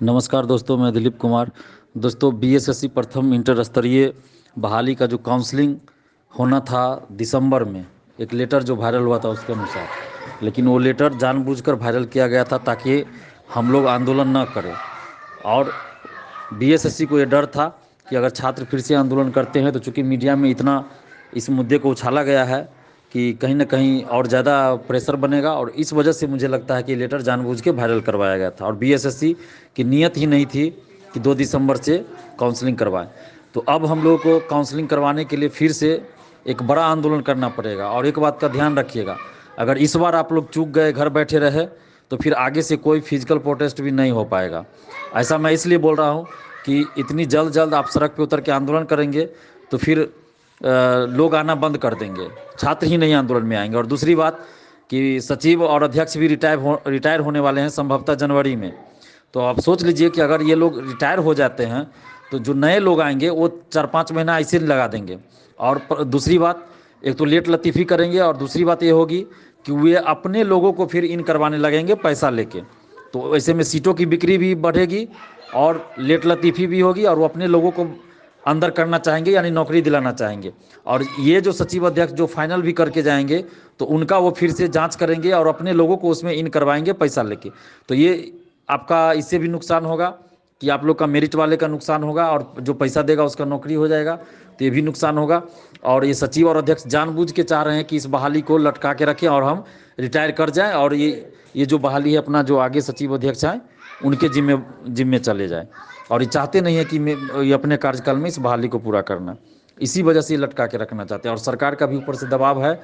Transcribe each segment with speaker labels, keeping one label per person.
Speaker 1: नमस्कार दोस्तों, मैं दिलीप कुमार। दोस्तों, बीएसएससी प्रथम इंटर स्तरीय बहाली का जो काउंसलिंग होना था दिसंबर में, एक लेटर जो वायरल हुआ था उसके अनुसार, लेकिन वो लेटर जानबूझकर वायरल किया गया था ताकि हम लोग आंदोलन न करें। और बीएसएससी को ये डर था कि अगर छात्र फिर से आंदोलन करते हैं तो चूंकि मीडिया में इतना इस मुद्दे को उछाला गया है कि कहीं ना कहीं और ज़्यादा प्रेशर बनेगा, और इस वजह से मुझे लगता है कि लेटर जानबूझ के वायरल करवाया गया था। और बीएसएससी की नीयत ही नहीं थी कि 2 दिसंबर से काउंसलिंग करवाएं। तो अब हम लोगों को काउंसलिंग करवाने के लिए फिर से एक बड़ा आंदोलन करना पड़ेगा। और एक बात का ध्यान रखिएगा, अगर इस बार आप लोग चूक गए, घर बैठे रहे, तो फिर आगे से कोई फिजिकल प्रोटेस्ट भी नहीं हो पाएगा। ऐसा मैं इसलिए बोल रहा हूँ कि इतनी जल्द जल्द आप सड़क पे उतर के आंदोलन करेंगे तो फिर लोग आना बंद कर देंगे, छात्र ही नहीं आंदोलन में आएंगे। और दूसरी बात कि सचिव और अध्यक्ष भी रिटायर होने वाले हैं संभवतः जनवरी में। तो आप सोच लीजिए कि अगर ये लोग रिटायर हो जाते हैं तो जो नए लोग आएंगे वो 4-5 महीना ऐसे लगा देंगे। और दूसरी बात, एक तो लेट लतीफ़ी करेंगे, और दूसरी बात ये होगी कि वे अपने लोगों को फिर इन करवाने लगेंगे पैसा लेके। तो ऐसे में सीटों की बिक्री भी बढ़ेगी और लेट लतीफ़ी भी होगी, और वो अपने लोगों को अंदर करना चाहेंगे, यानी नौकरी दिलाना चाहेंगे। और ये जो सचिव अध्यक्ष जो फाइनल भी करके जाएंगे तो उनका वो फिर से जांच करेंगे और अपने लोगों को उसमें इन करवाएंगे पैसा लेके। तो ये आपका इससे भी नुकसान होगा कि आप लोग का मेरिट वाले का नुकसान होगा, और जो पैसा देगा उसका नौकरी हो जाएगा, तो ये भी नुकसान होगा। और ये सचिव और अध्यक्ष जानबूझ के चाह रहे हैं कि इस बहाली को लटका के रखें और हम रिटायर कर जाएं, और ये जो बहाली है अपना जो आगे सचिव अध्यक्ष आए उनके जिम्मे जिम्मे चले जाए। और ये चाहते नहीं है कि ये अपने कार्यकाल में इस बहाली को पूरा करना, इसी वजह से ये लटका के रखना चाहते हैं। और सरकार का भी ऊपर से दबाव है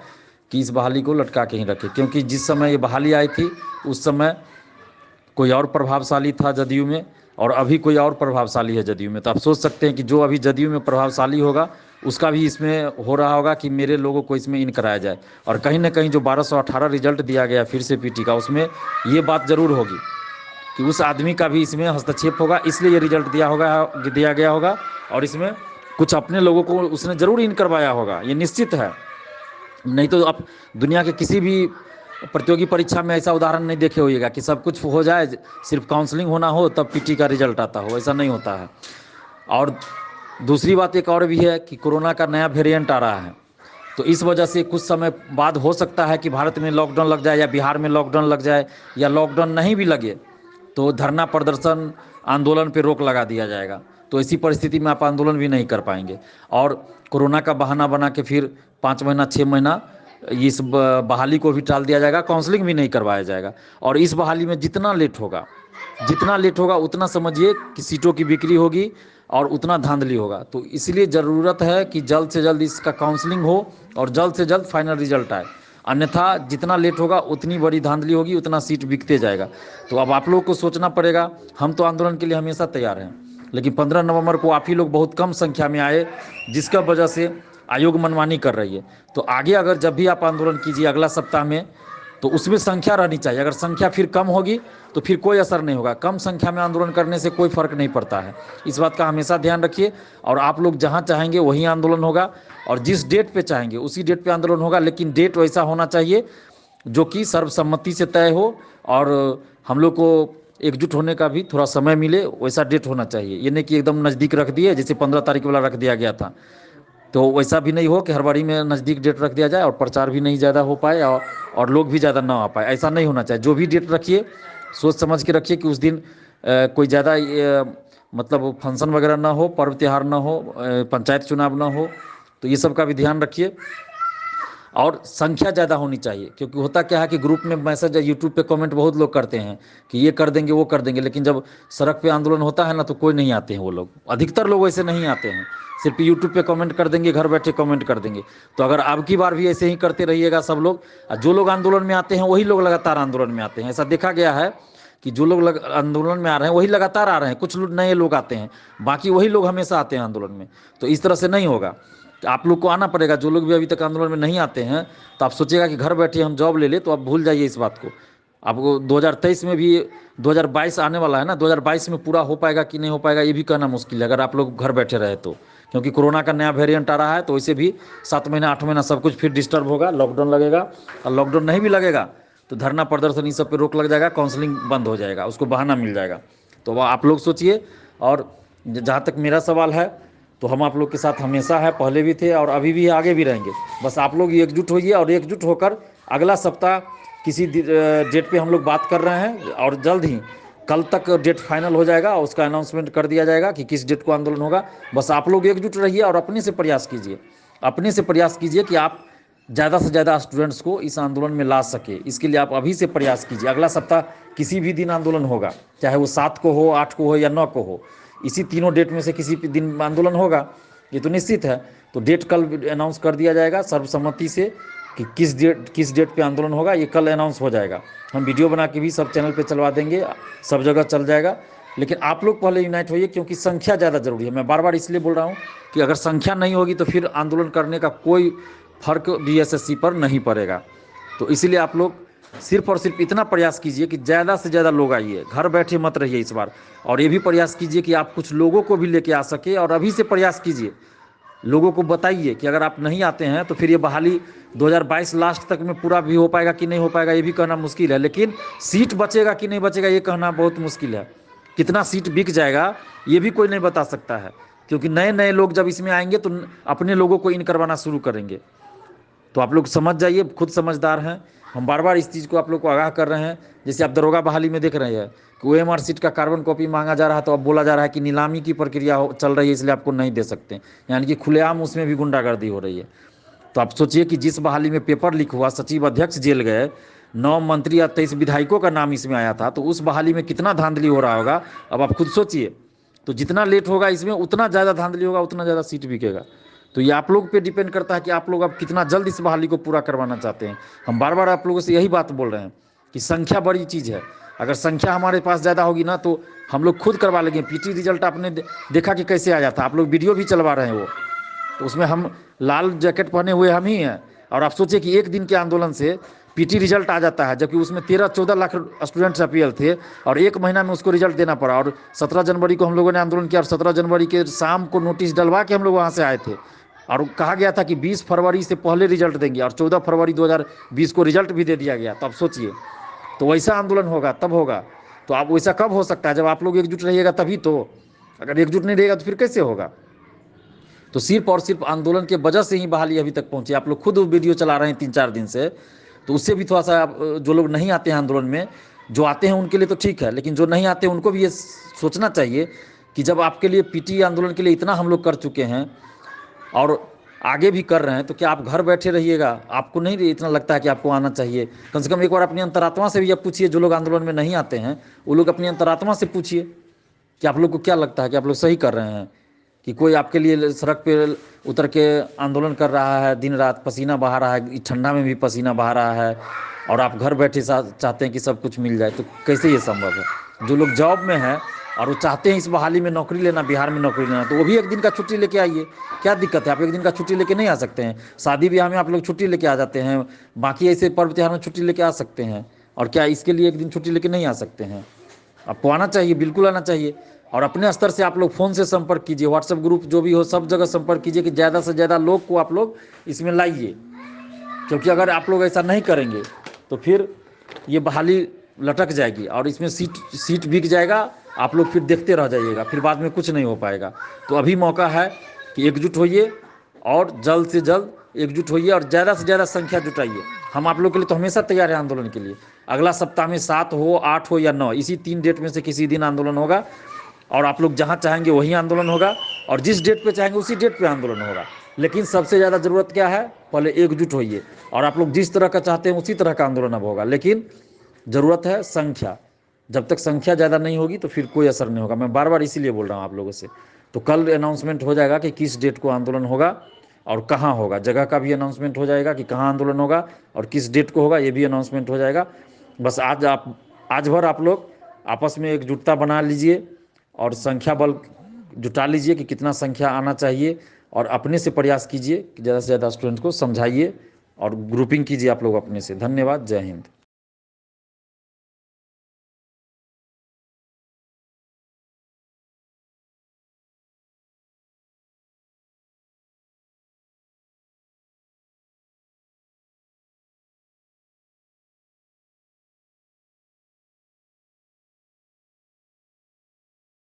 Speaker 1: कि इस बहाली को लटका के ही रखे, क्योंकि जिस समय ये बहाली आई थी उस समय कोई और प्रभावशाली था जदयू में, और अभी कोई और प्रभावशाली है जदयू में। तो आप सोच सकते हैं कि जो अभी जदयू में प्रभावशाली होगा उसका भी इसमें हो रहा होगा कि मेरे लोगों को इसमें इन कराया जाए। और कहीं ना कहीं जो 1218 रिजल्ट दिया गया फिर से पीटी का, उसमें ये बात ज़रूर होगी कि उस आदमी का भी इसमें हस्तक्षेप होगा, इसलिए ये रिजल्ट दिया गया होगा। और इसमें कुछ अपने लोगों को उसने ज़रूर इन करवाया होगा, ये निश्चित है। नहीं तो आप दुनिया के किसी भी प्रतियोगी परीक्षा में ऐसा उदाहरण नहीं देखे होइएगा कि सब कुछ हो जाए, सिर्फ काउंसलिंग होना हो तब पीटी का रिजल्ट आता हो, ऐसा नहीं होता है। और दूसरी बात एक और भी है कि कोरोना का नया वेरिएंट आ रहा है, तो इस वजह से कुछ समय बाद हो सकता है कि भारत में लॉकडाउन लग जाए या बिहार में लॉकडाउन लग जाए, या लॉकडाउन नहीं भी लगे तो धरना प्रदर्शन आंदोलन पे रोक लगा दिया जाएगा। तो ऐसी परिस्थिति में आप आंदोलन भी नहीं कर पाएंगे, और कोरोना का बहाना बना के फिर 5 महीना 6 महीना इस बहाली को भी टाल दिया जाएगा, काउंसलिंग भी नहीं करवाया जाएगा। और इस बहाली में जितना लेट होगा उतना समझिए कि सीटों की बिक्री होगी और उतना धांधली होगा। तो इसलिए ज़रूरत है कि जल्द से जल्द इसका काउंसलिंग हो और जल्द से जल्द फाइनल रिजल्ट आए, अन्यथा जितना लेट होगा उतनी बड़ी धांधली होगी, उतना सीट बिकते जाएगा। तो अब आप लोगों को सोचना पड़ेगा। हम तो आंदोलन के लिए हमेशा तैयार हैं, लेकिन 15 नवंबर को आप ही लोग बहुत कम संख्या में आए, जिसका वजह से आयोग मनमानी कर रही है। तो आगे अगर जब भी आप आंदोलन कीजिए अगला सप्ताह में, तो उसमें संख्या रहनी चाहिए। अगर संख्या फिर कम होगी तो फिर कोई असर नहीं होगा। कम संख्या में आंदोलन करने से कोई फर्क नहीं पड़ता है, इस बात का हमेशा ध्यान रखिए। और आप लोग जहां चाहेंगे वहीं आंदोलन होगा, और जिस डेट पे चाहेंगे उसी डेट पे आंदोलन होगा, लेकिन डेट वैसा होना चाहिए जो कि सर्वसम्मति से तय हो, और हम लोग को एकजुट होने का भी थोड़ा समय मिले, वैसा डेट होना चाहिए। ये नहीं कि एकदम नज़दीक रख दिए, जैसे 15 तारीख वाला रख दिया गया था। तो वैसा भी नहीं हो कि हर बारी में नज़दीक डेट रख दिया जाए और प्रचार भी नहीं ज़्यादा हो पाए, और लोग भी ज़्यादा ना आ पाए, ऐसा नहीं होना चाहिए। जो भी डेट रखिए सोच समझ के रखिए कि उस दिन कोई ज़्यादा मतलब फंक्शन वगैरह ना हो, पर्व त्यौहार ना हो, पंचायत चुनाव ना हो। तो ये सब का भी ध्यान रखिए। और संख्या ज़्यादा होनी चाहिए, क्योंकि होता क्या है कि ग्रुप में मैसेज या यूट्यूब पे कमेंट बहुत लोग करते हैं कि ये कर देंगे वो कर देंगे, लेकिन जब सड़क पे आंदोलन होता है ना तो कोई नहीं आते हैं वो लोग, अधिकतर लोग ऐसे नहीं आते हैं, सिर्फ यूट्यूब पे कमेंट कर देंगे, घर बैठे कमेंट कर देंगे। तो अगर अब की बार भी ऐसे ही करते रहिएगा सब लोग, जो लोग आंदोलन में आते हैं वही लोग लगातार आंदोलन में आते हैं। ऐसा देखा गया है कि जो लोग आंदोलन में आ रहे हैं वही लगातार आ रहे हैं, कुछ नए लोग आते हैं, बाकी वही लोग हमेशा आते हैं आंदोलन में। तो इस तरह से नहीं होगा, आप लोग को आना पड़ेगा। जो लोग भी अभी तक आंदोलन में नहीं आते हैं तो आप सोचिएगा कि घर बैठे हम जॉब ले ले, तो आप भूल जाइए इस बात को। आपको 2023 में भी 2022 आने वाला है ना, 2022 में पूरा हो पाएगा कि नहीं हो पाएगा ये भी कहना मुश्किल है अगर आप लोग घर बैठे रहे तो, क्योंकि कोरोना का नया वेरिएंट आ रहा है। तो वैसे भी 7 महीना 8 महीना सब कुछ फिर डिस्टर्ब होगा, लॉकडाउन लगेगा, और लॉकडाउन नहीं भी लगेगा तो धरना प्रदर्शन इन सब पे रोक लग जाएगा, काउंसलिंग बंद हो जाएगा, उसको बहाना मिल जाएगा। तो आप लोग सोचिए। और जहाँ तक मेरा सवाल है तो हम आप लोग के साथ हमेशा है, पहले भी थे और अभी भी आगे भी रहेंगे। बस आप लोग एकजुट होइए और एकजुट होकर अगला सप्ताह किसी डेट पे हम लोग बात कर रहे हैं और जल्द ही कल तक डेट फाइनल हो जाएगा और उसका अनाउंसमेंट कर दिया जाएगा कि किस डेट को आंदोलन होगा। बस आप लोग एकजुट रहिए और अपने से प्रयास कीजिए, अपने से प्रयास कीजिए कि आप ज़्यादा से ज़्यादा स्टूडेंट्स को इस आंदोलन में ला सके। इसके लिए आप अभी से प्रयास कीजिए। अगला सप्ताह किसी भी दिन आंदोलन होगा, चाहे वो 7 को हो, 8 को हो या 9 को हो, इसी तीनों डेट में से किसी भी दिन आंदोलन होगा, ये तो निश्चित है। तो डेट कल अनाउंस कर दिया जाएगा सर्वसम्मति से कि किस डेट पे आंदोलन होगा, ये कल अनाउंस हो जाएगा। हम वीडियो बना के भी सब चैनल पे चलवा देंगे, सब जगह चल जाएगा। लेकिन आप लोग पहले यूनाइट होइए, क्योंकि संख्या ज़्यादा ज़रूरी है। मैं बार बार इसलिए बोल रहा हूँ कि अगर संख्या नहीं होगी तो फिर आंदोलन करने का कोई फर्क बीएसएससी पर नहीं पड़ेगा। तो इसीलिए आप लोग सिर्फ और सिर्फ इतना प्रयास कीजिए कि ज़्यादा से ज़्यादा लोग आइए, घर बैठे मत रहिए इस बार। और ये भी प्रयास कीजिए कि आप कुछ लोगों को भी लेके आ सके, और अभी से प्रयास कीजिए, लोगों को बताइए कि अगर आप नहीं आते हैं तो फिर ये बहाली 2022 लास्ट तक में पूरा भी हो पाएगा कि नहीं हो पाएगा ये भी कहना मुश्किल है। लेकिन सीट बचेगा कि नहीं बचेगा ये कहना बहुत मुश्किल है। कितना सीट बिक जाएगा ये भी कोई नहीं बता सकता है, क्योंकि नए नए लोग जब इसमें आएंगे तो अपने लोगों को इन करवाना शुरू करेंगे। तो आप लोग समझ जाइए, खुद समझदार हैं। हम बार बार इस चीज़ को आप लोग को आगाह कर रहे हैं। जैसे आप दरोगा बहाली में देख रहे हैं कि ओएमआर सीट का कार्बन कॉपी मांगा जा रहा है, तो अब बोला जा रहा है कि नीलामी की प्रक्रिया चल रही है इसलिए आपको नहीं दे सकते, यानी कि खुलेआम उसमें भी गुंडागर्दी हो रही है। तो आप सोचिए कि जिस बहाली में पेपर लीक हुआ, सचिव अध्यक्ष जेल गए, 9 मंत्री या 23 विधायकों का नाम इसमें आया था, तो उस बहाली में कितना धांधली हो रहा होगा अब आप खुद सोचिए। तो जितना लेट होगा इसमें उतना ज़्यादा धांधली होगा, उतना ज़्यादा सीट बिकेगा। तो ये आप लोग पे डिपेंड करता है कि आप लोग अब कितना जल्द इस बहाली को पूरा करवाना चाहते हैं। हम बार बार आप लोगों से यही बात बोल रहे हैं कि संख्या बड़ी चीज़ है। अगर संख्या हमारे पास ज़्यादा होगी ना तो हम लोग खुद करवा लेंगे। पीटी रिजल्ट आपने देखा कि कैसे आया था, आप लोग वीडियो भी चलवा रहे हैं वो, तो उसमें हम लाल जैकेट पहने हुए हम ही हैं। और आप सोचिए कि एक दिन के आंदोलन से पीटी रिजल्ट आ जाता है, जबकि उसमें 13-14 लाख स्टूडेंट्स अपील थे और एक महीना में उसको रिजल्ट देना पड़ा। और 17 जनवरी को हम लोगों ने आंदोलन किया और 17 जनवरी के शाम को नोटिस डलवा के हम लोग वहाँ से आए थे। और कहा गया था कि 20 फरवरी से पहले रिजल्ट देंगे और 14 फरवरी 2020 को रिजल्ट भी दे दिया गया। तो आप सोचिए, तो वैसा आंदोलन होगा तब होगा। तो आप वैसा कब हो सकता है? जब आप लोग एकजुट रहिएगा तभी तो। अगर एकजुट नहीं रहेगा तो फिर कैसे होगा? तो सिर्फ और सिर्फ आंदोलन के वजह से ही बहाली अभी तक पहुंची। आप लोग खुद वीडियो चला रहे हैं 3-4 दिन से, तो उससे भी थोड़ा सा जो लोग नहीं आते हैं आंदोलन में, जो आते हैं उनके लिए तो ठीक है, लेकिन जो नहीं आते हैं उनको भी ये सोचना चाहिए कि जब आपके लिए पीटी आंदोलन के लिए इतना हम लोग कर चुके हैं और आगे भी कर रहे हैं, तो क्या आप घर बैठे रहिएगा? आपको नहीं इतना लगता है कि आपको आना चाहिए? कम से कम एक बार अपनी अंतरात्मा से भी आप पूछिए, जो लोग आंदोलन में नहीं आते हैं वो लोग अपनी अंतरात्मा से पूछिए कि आप लोग को क्या लगता है कि आप लोग सही कर रहे हैं, कि कोई आपके लिए सड़क पे उतर के आंदोलन कर रहा है, दिन रात पसीना बहा रहा है, ठंडा में भी पसीना बहा रहा है, और आप घर बैठे चाहते हैं कि सब कुछ मिल जाए। तो कैसे ये संभव है? जो लोग जॉब में हैं और वो चाहते हैं इस बहाली में नौकरी लेना, बिहार में नौकरी लेना, तो वो भी एक दिन का छुट्टी लेके आइए। क्या दिक्कत है? आप एक दिन का छुट्टी लेके नहीं आ सकते हैं? शादी ब्याह में आप लोग छुट्टी लेके आ जाते हैं, बाकी ऐसे पर्व त्यौहार में छुट्टी लेके आ सकते हैं, और क्या इसके लिए एक दिन छुट्टी लेके नहीं आ सकते हैं? आपको आना चाहिए, बिल्कुल आना चाहिए। और अपने स्तर से आप लोग फ़ोन से संपर्क कीजिए, व्हाट्सएप ग्रुप जो भी हो सब जगह संपर्क कीजिए कि ज़्यादा से ज़्यादा लोग को आप लोग इसमें लाइए। क्योंकि अगर आप लोग ऐसा नहीं करेंगे तो फिर ये बहाली लटक जाएगी और इसमें सीट बिक जाएगा। आप लोग फिर देखते रह जाइएगा, फिर बाद में कुछ नहीं हो पाएगा। तो अभी मौका है कि एकजुट होइए और जल्द से जल्द एकजुट होइए और ज़्यादा से ज़्यादा संख्या जुटाइए। हम आप लोग के लिए तो हमेशा तैयार हैं आंदोलन के लिए। अगला सप्ताह में 7 हो, 8 हो या 9, इसी 3 डेट में से किसी दिन आंदोलन होगा। और आप लोग जहाँ चाहेंगे वहीं आंदोलन होगा, और जिस डेट पे चाहेंगे उसी डेट पे आंदोलन होगा। लेकिन सबसे ज़्यादा ज़रूरत क्या है? पहले एकजुट होइए, और आप लोग जिस तरह का चाहते हैं उसी तरह का आंदोलन अब होगा। लेकिन ज़रूरत है संख्या। जब तक संख्या ज़्यादा नहीं होगी तो फिर कोई असर नहीं होगा। मैं बार बार इसीलिए बोल रहा हूँ आप लोगों से। तो कल अनाउंसमेंट हो जाएगा कि किस डेट को आंदोलन होगा और कहाँ होगा। जगह का भी अनाउंसमेंट हो जाएगा कि कहाँ आंदोलन होगा और किस डेट को होगा, ये भी अनाउंसमेंट हो जाएगा। बस आज भर आप लोग आपस में एकजुटता बना लीजिए और संख्या बल जुटा लीजिए कि कितना संख्या आना चाहिए, और अपने से प्रयास कीजिए कि ज़्यादा से ज़्यादा स्टूडेंट को समझाइए और ग्रुपिंग कीजिए आप लोग अपने से। धन्यवाद। जय हिंद।